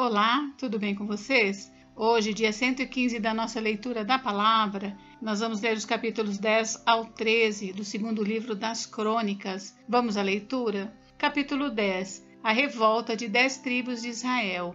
Olá, tudo bem com vocês? Hoje, dia 115 da nossa leitura da palavra, nós vamos ler os capítulos 10 ao 13 do segundo livro das Crônicas. Vamos à leitura? Capítulo 10. A revolta de 10 tribos de Israel.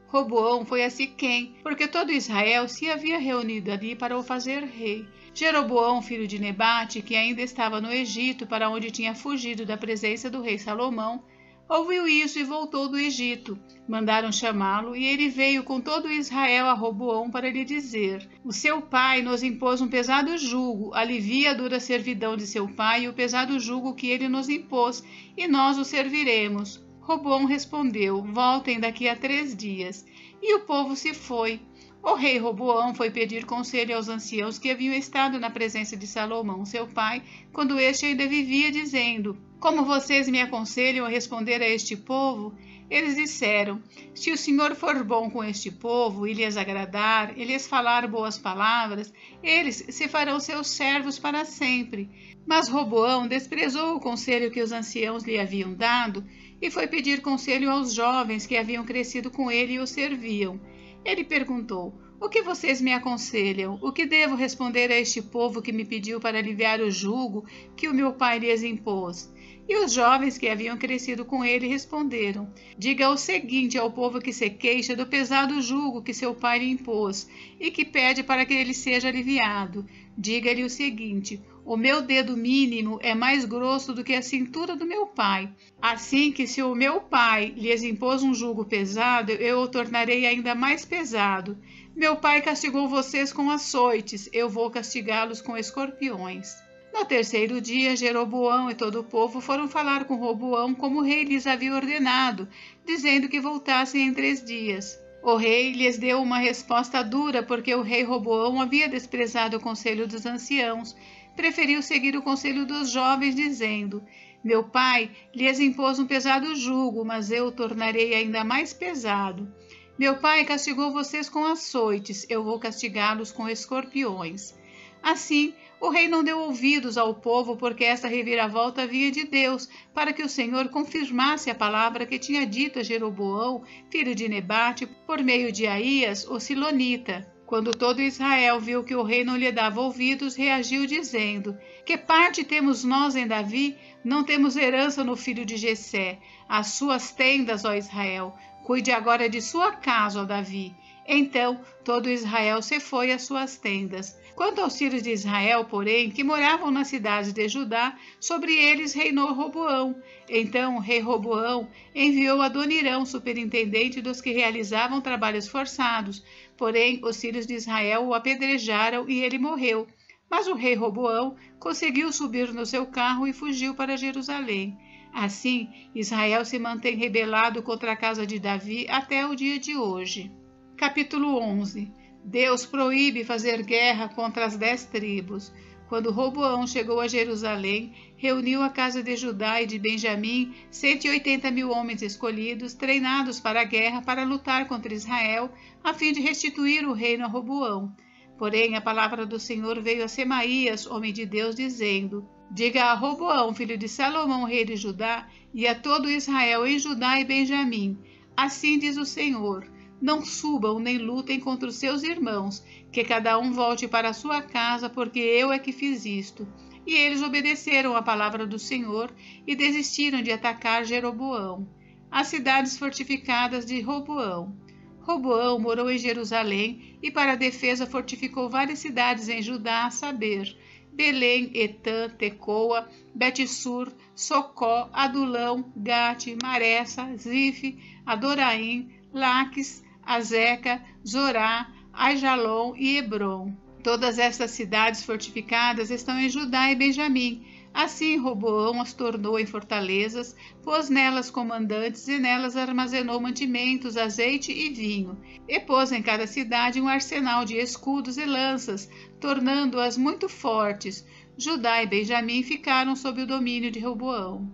Roboão foi a Siquém, porque todo Israel se havia reunido ali para o fazer rei. Jeroboão, filho de Nebate, que ainda estava no Egito, para onde tinha fugido da presença do rei Salomão, ouviu isso e voltou do Egito. Mandaram chamá-lo, e ele veio com todo Israel a Roboão para lhe dizer: O seu pai nos impôs um pesado jugo, alivia a dura servidão de seu pai e o pesado jugo que ele nos impôs, e nós o serviremos. Roboão respondeu: Voltem daqui a 3 dias. E o povo se foi. O rei Roboão foi pedir conselho aos anciãos que haviam estado na presença de Salomão, seu pai, quando este ainda vivia, dizendo: Como vocês me aconselham a responder a este povo? Eles disseram: Se o Senhor for bom com este povo e lhes agradar, e lhes falar boas palavras, eles se farão seus servos para sempre. Mas Roboão desprezou o conselho que os anciãos lhe haviam dado e foi pedir conselho aos jovens que haviam crescido com ele e o serviam. Ele perguntou: O que vocês me aconselham? O que devo responder a este povo que me pediu para aliviar o jugo que o meu pai lhes impôs? E os jovens que haviam crescido com ele responderam: Diga o seguinte ao povo que se queixa do pesado jugo que seu pai lhe impôs e que pede para que ele seja aliviado. Diga-lhe o seguinte: O meu dedo mínimo é mais grosso do que a cintura do meu pai. Assim que se o meu pai lhes impôs um jugo pesado, eu o tornarei ainda mais pesado. Meu pai castigou vocês com açoites, eu vou castigá-los com escorpiões. No 3º dia, Jeroboão e todo o povo foram falar com Roboão como o rei lhes havia ordenado, dizendo que voltassem em 3 dias. O rei lhes deu uma resposta dura, porque o rei Roboão havia desprezado o conselho dos anciãos. Preferiu seguir o conselho dos jovens, dizendo: Meu pai lhes impôs um pesado jugo, mas eu o tornarei ainda mais pesado. Meu pai castigou vocês com açoites, eu vou castigá-los com escorpiões. Assim, o rei não deu ouvidos ao povo, porque esta reviravolta vinha de Deus, para que o Senhor confirmasse a palavra que tinha dito a Jeroboão, filho de Nebate, por meio de Aías, o Silonita. Quando todo Israel viu que o rei não lhe dava ouvidos, reagiu dizendo: Que parte temos nós em Davi? Não temos herança no filho de Jessé. As suas tendas, ó Israel, cuide agora de sua casa, ó Davi. Então todo Israel se foi às suas tendas. Quanto aos filhos de Israel, porém, que moravam nas cidades de Judá, sobre eles reinou Roboão. Então o rei Roboão enviou Adonirão, superintendente dos que realizavam trabalhos forçados. Porém, os filhos de Israel o apedrejaram e ele morreu. Mas o rei Roboão conseguiu subir no seu carro e fugiu para Jerusalém. Assim, Israel se mantém rebelado contra a casa de Davi até o dia de hoje. Capítulo 11. Deus proíbe fazer guerra contra as 10 tribos. Quando Roboão chegou a Jerusalém, reuniu a casa de Judá e de Benjamim 180.000 homens escolhidos, treinados para a guerra, para lutar contra Israel, a fim de restituir o reino a Roboão. Porém, a palavra do Senhor veio a Semaías, homem de Deus, dizendo: Diga a Roboão, filho de Salomão, rei de Judá, e a todo Israel em Judá e Benjamim: Assim diz o Senhor: Não subam nem lutem contra os seus irmãos, que cada um volte para a sua casa, porque eu é que fiz isto. E eles obedeceram à palavra do Senhor e desistiram de atacar Jeroboão. As cidades fortificadas de Roboão. Roboão morou em Jerusalém e para a defesa fortificou várias cidades em Judá, a saber: Belém, Etã, Tecoa, Betsur, Socó, Adulão, Gate, Maressa, Zife, Adoraim, Laques, Azeca, Zorá, Aijalon e Hebron. Todas estas cidades fortificadas estão em Judá e Benjamim. Assim Roboão as tornou em fortalezas, pôs nelas comandantes e nelas armazenou mantimentos, azeite e vinho, e pôs em cada cidade um arsenal de escudos e lanças, tornando-as muito fortes. Judá e Benjamim ficaram sob o domínio de Roboão.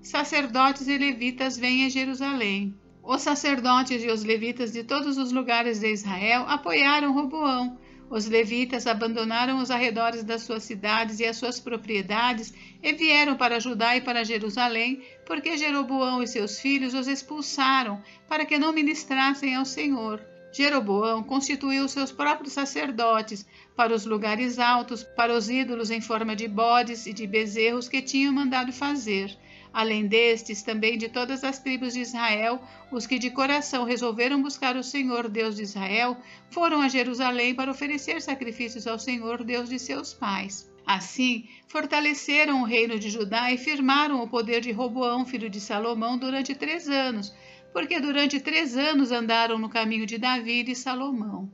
Sacerdotes e levitas vêm a Jerusalém. Os sacerdotes e os levitas de todos os lugares de Israel apoiaram Roboão. Os levitas abandonaram os arredores das suas cidades e as suas propriedades e vieram para Judá e para Jerusalém, porque Jeroboão e seus filhos os expulsaram, para que não ministrassem ao Senhor. Jeroboão constituiu seus próprios sacerdotes para os lugares altos, para os ídolos em forma de bodes e de bezerros que tinham mandado fazer. Além destes, também de todas as tribos de Israel, os que de coração resolveram buscar o Senhor, Deus de Israel, foram a Jerusalém para oferecer sacrifícios ao Senhor, Deus de seus pais. Assim, fortaleceram o reino de Judá e firmaram o poder de Roboão, filho de Salomão, durante 3 anos, porque durante 3 anos andaram no caminho de Davi e de Salomão.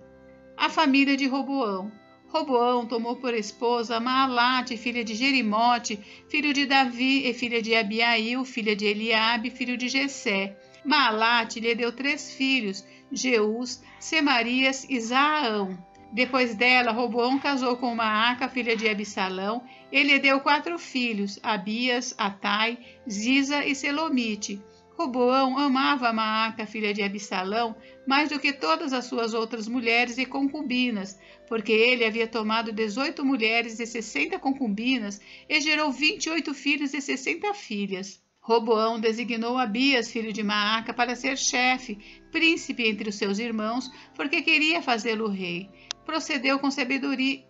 A família de Roboão. Roboão tomou por esposa Maalate, filha de Jerimote, filho de Davi, e filha de Abiail, filha de Eliabe, filho de Jessé. Maalate lhe deu 3 filhos, Jeús, Semarias e Zaaão. Depois dela, Roboão casou com Maaca, filha de Absalão, e lhe deu 4 filhos, Abias, Atai, Ziza e Selomite. Roboão amava Maaca, filha de Absalão, mais do que todas as suas outras mulheres e concubinas, porque ele havia tomado 18 mulheres e 60 concubinas e gerou 28 filhos e 60 filhas. Roboão designou Abias, filho de Maaca, para ser chefe, príncipe entre os seus irmãos, porque queria fazê-lo rei. Procedeu com sabedoria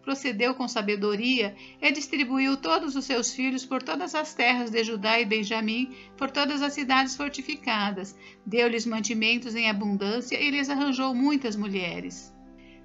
e distribuiu todos os seus filhos por todas as terras de Judá e Benjamim, por todas as cidades fortificadas. Deu-lhes mantimentos em abundância e lhes arranjou muitas mulheres.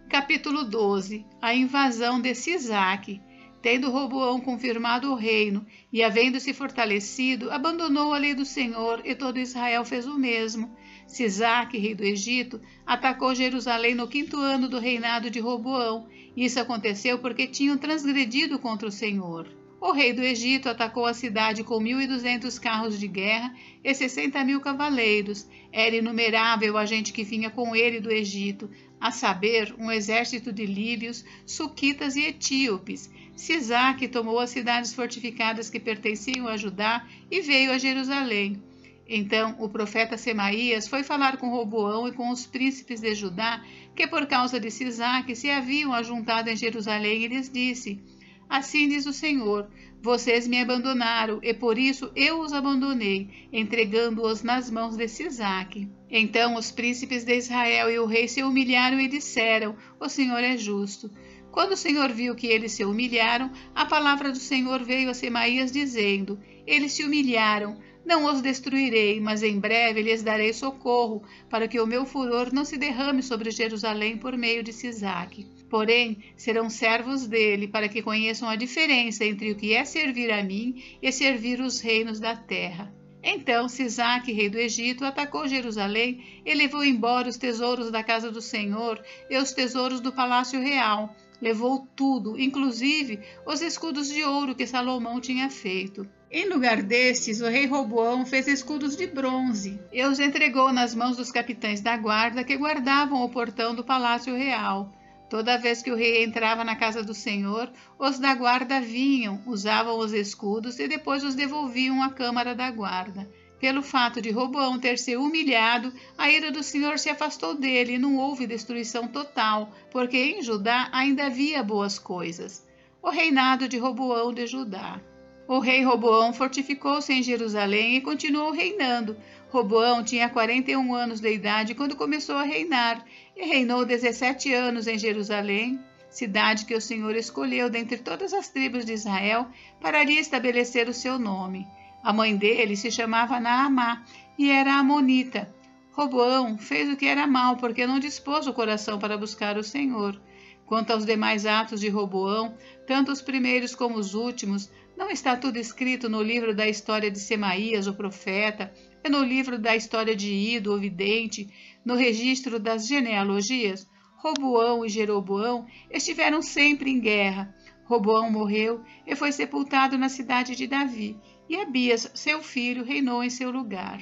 Capítulo 12. A invasão de Sisaque. Tendo Roboão confirmado o reino e havendo-se fortalecido, abandonou a lei do Senhor, e todo Israel fez o mesmo. Sisaque, rei do Egito, atacou Jerusalém no 5º ano do reinado de Roboão. Isso aconteceu porque tinham transgredido contra o Senhor. O rei do Egito atacou a cidade com 1.200 carros de guerra e 60.000 cavaleiros. Era inumerável a gente que vinha com ele do Egito, a saber, um exército de líbios, suquitas e etíopes. Sisaque tomou as cidades fortificadas que pertenciam a Judá e veio a Jerusalém. Então o profeta Semaías foi falar com Roboão e com os príncipes de Judá, que por causa de Sisaque se haviam ajuntado em Jerusalém, e lhes disse: Assim diz o Senhor, vocês me abandonaram, e por isso eu os abandonei, entregando-os nas mãos de Sisaque. Então os príncipes de Israel e o rei se humilharam e disseram: O Senhor é justo. Quando o Senhor viu que eles se humilharam, a palavra do Senhor veio a Semaías dizendo: Eles se humilharam, não os destruirei, mas em breve lhes darei socorro, para que o meu furor não se derrame sobre Jerusalém por meio de Sisaque. Porém, serão servos dele, para que conheçam a diferença entre o que é servir a mim e servir os reinos da terra. Então Sisaque, rei do Egito, atacou Jerusalém e levou embora os tesouros da casa do Senhor e os tesouros do palácio real. Levou tudo, inclusive os escudos de ouro que Salomão tinha feito. Em lugar destes, o rei Roboão fez escudos de bronze e os entregou nas mãos dos capitães da guarda que guardavam o portão do palácio real. Toda vez que o rei entrava na casa do Senhor, os da guarda vinham, usavam os escudos e depois os devolviam à câmara da guarda. Pelo fato de Roboão ter se humilhado, a ira do Senhor se afastou dele e não houve destruição total, porque em Judá ainda havia boas coisas. O reinado de Roboão de Judá. O rei Roboão fortificou-se em Jerusalém e continuou reinando. Roboão tinha 41 anos de idade quando começou a reinar, e reinou 17 anos em Jerusalém, cidade que o Senhor escolheu dentre todas as tribos de Israel para ali estabelecer o seu nome. A mãe dele se chamava Naamá e era amonita. Roboão fez o que era mal, porque não dispôs o coração para buscar o Senhor. Quanto aos demais atos de Roboão, tanto os primeiros como os últimos, não está tudo escrito no livro da história de Semaías, o profeta, e no livro da história de Ido, o vidente, no registro das genealogias? Roboão e Jeroboão estiveram sempre em guerra. Roboão morreu e foi sepultado na cidade de Davi, e Abias, seu filho, reinou em seu lugar.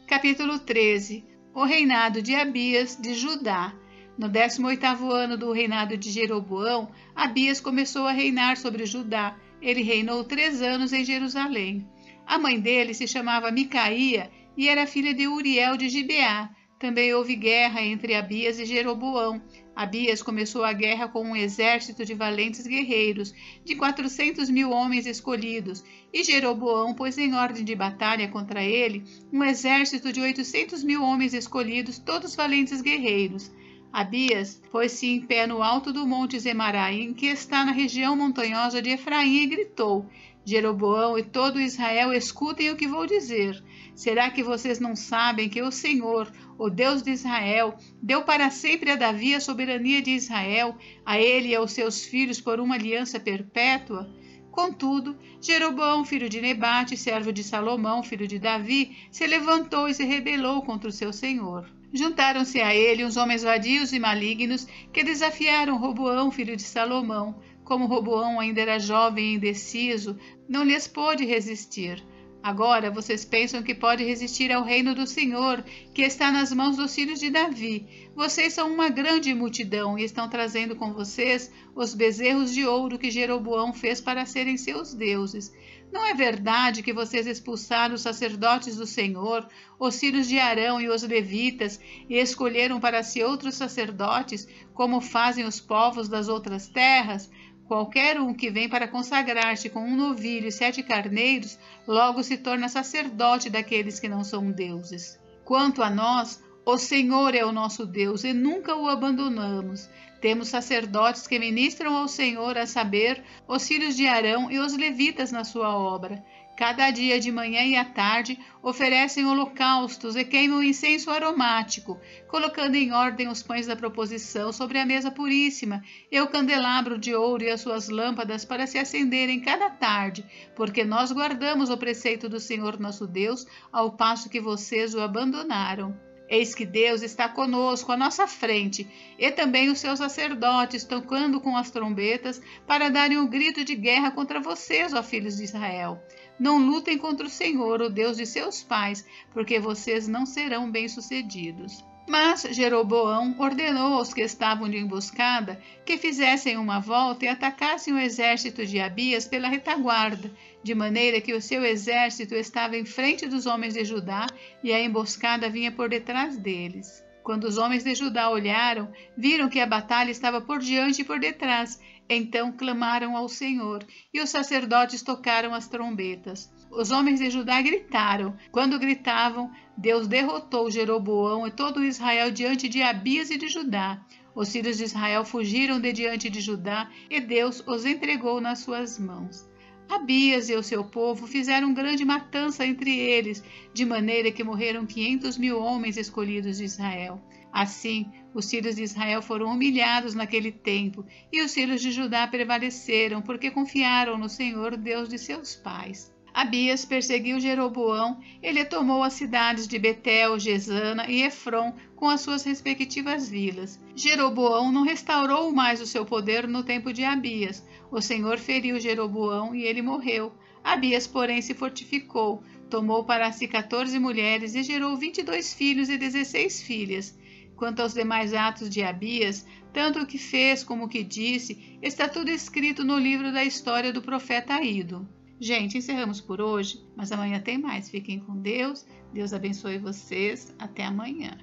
Capítulo 13. O reinado de Abias de Judá. No 18º ano do reinado de Jeroboão, Abias começou a reinar sobre Judá. Ele reinou 3 anos em Jerusalém. A mãe dele se chamava Micaía e era filha de Uriel de Gibeá. Também houve guerra entre Abias e Jeroboão. Abias começou a guerra com um exército de valentes guerreiros, de 400.000 homens escolhidos, e Jeroboão pôs em ordem de batalha contra ele um exército de 800.000 homens escolhidos, todos valentes guerreiros. Abias pôs-se em pé no alto do monte Zemaraim, que está na região montanhosa de Efraim, e gritou: Jeroboão e todo Israel, escutem o que vou dizer. Será que vocês não sabem que o Senhor, o Deus de Israel, deu para sempre a Davi a soberania de Israel, a ele e aos seus filhos por uma aliança perpétua? Contudo, Jeroboão, filho de Nebate, servo de Salomão, filho de Davi, se levantou e se rebelou contra o seu senhor. Juntaram-se a ele uns homens vadios e malignos que desafiaram Roboão, filho de Salomão. Como Roboão ainda era jovem e indeciso, não lhes pôde resistir. Agora vocês pensam que pode resistir ao reino do Senhor, que está nas mãos dos filhos de Davi. Vocês são uma grande multidão e estão trazendo com vocês os bezerros de ouro que Jeroboão fez para serem seus deuses. Não é verdade que vocês expulsaram os sacerdotes do Senhor, os filhos de Arão e os levitas, e escolheram para si outros sacerdotes, como fazem os povos das outras terras? Qualquer um que vem para consagrar-se com um novilho e 7 carneiros, logo se torna sacerdote daqueles que não são deuses. Quanto a nós, o Senhor é o nosso Deus e nunca o abandonamos. Temos sacerdotes que ministram ao Senhor, a saber, os filhos de Arão e os levitas na sua obra. Cada dia de manhã e à tarde oferecem holocaustos e queimam incenso aromático, colocando em ordem os pães da proposição sobre a mesa puríssima e o candelabro de ouro e as suas lâmpadas para se acenderem cada tarde, porque nós guardamos o preceito do Senhor nosso Deus, ao passo que vocês o abandonaram. Eis que Deus está conosco à nossa frente, e também os seus sacerdotes, tocando com as trombetas, para darem um grito de guerra contra vocês, ó filhos de Israel. Não lutem contra o Senhor, o Deus de seus pais, porque vocês não serão bem-sucedidos. Mas Jeroboão ordenou aos que estavam de emboscada que fizessem uma volta e atacassem o exército de Abias pela retaguarda, de maneira que o seu exército estava em frente dos homens de Judá e a emboscada vinha por detrás deles. Quando os homens de Judá olharam, viram que a batalha estava por diante e por detrás. Então clamaram ao Senhor, e os sacerdotes tocaram as trombetas. Os homens de Judá gritaram. Quando gritavam, Deus derrotou Jeroboão e todo Israel diante de Abias e de Judá. Os filhos de Israel fugiram de diante de Judá, e Deus os entregou nas suas mãos. Abias e o seu povo fizeram grande matança entre eles, de maneira que morreram 500.000 homens escolhidos de Israel. Assim, os filhos de Israel foram humilhados naquele tempo, e os filhos de Judá prevaleceram, porque confiaram no Senhor, Deus de seus pais. Abias perseguiu Jeroboão, ele tomou as cidades de Betel, Gesana e Efron com as suas respectivas vilas. Jeroboão não restaurou mais o seu poder no tempo de Abias. O Senhor feriu Jeroboão e ele morreu. Abias, porém, se fortificou, tomou para si 14 mulheres e gerou 22 filhos e 16 filhas. Quanto aos demais atos de Abias, tanto o que fez como o que disse, está tudo escrito no livro da história do profeta Ido. Gente, encerramos por hoje, mas amanhã tem mais. Fiquem com Deus. Deus abençoe vocês. Até amanhã.